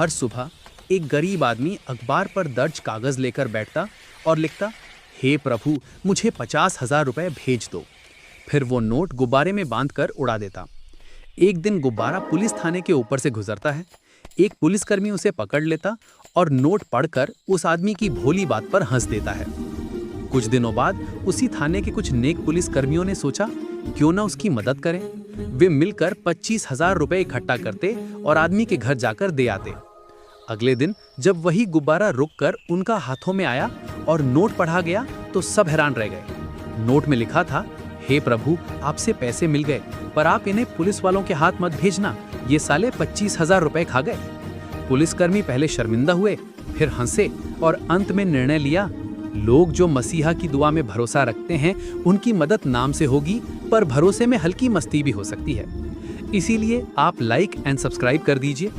हर सुबह एक गरीब आदमी अखबार पर दर्ज कागज लेकर बैठता और लिखता, हे प्रभु, मुझे 50,000 रुपए भेज दो। फिर वो नोट गुब्बारे में बांधकर उड़ा देता। एक दिन गुब्बारा पुलिस थाने के ऊपर से गुजरता है। एक पुलिसकर्मी उसे पकड़ लेता और नोट पढ़कर उस आदमी की भोली बात पर हंस देता है। कुछ दिनों बाद उसी थाने के कुछ नेक पुलिसकर्मियों ने सोचा, क्यों ना उसकी मदद करें। वे मिलकर 25,000 रुपए इकट्ठा करते और आदमी के घर जाकर दे आते। अगले दिन जब वही गुब्बारा रुककर उनका हाथों में आया और नोट पढ़ा गया तो सब हैरान रह गए। नोट में लिखा था, हे प्रभु, आपसे पैसे मिल गए, पर आप इन्हें पुलिस वालों के हाथ मत भेजना, ये साले 25,000 रुपए खा गए। पुलिसकर्मी पहले शर्मिंदा हुए, फिर हंसे और अंत में निर्णय लिया, लोग जो मसीहा की दुआ में भरोसा रखते हैं उनकी मदद नाम से होगी, पर भरोसे में हल्की मस्ती भी हो सकती है। इसीलिए आप लाइक एंड सब्सक्राइब कर दीजिए।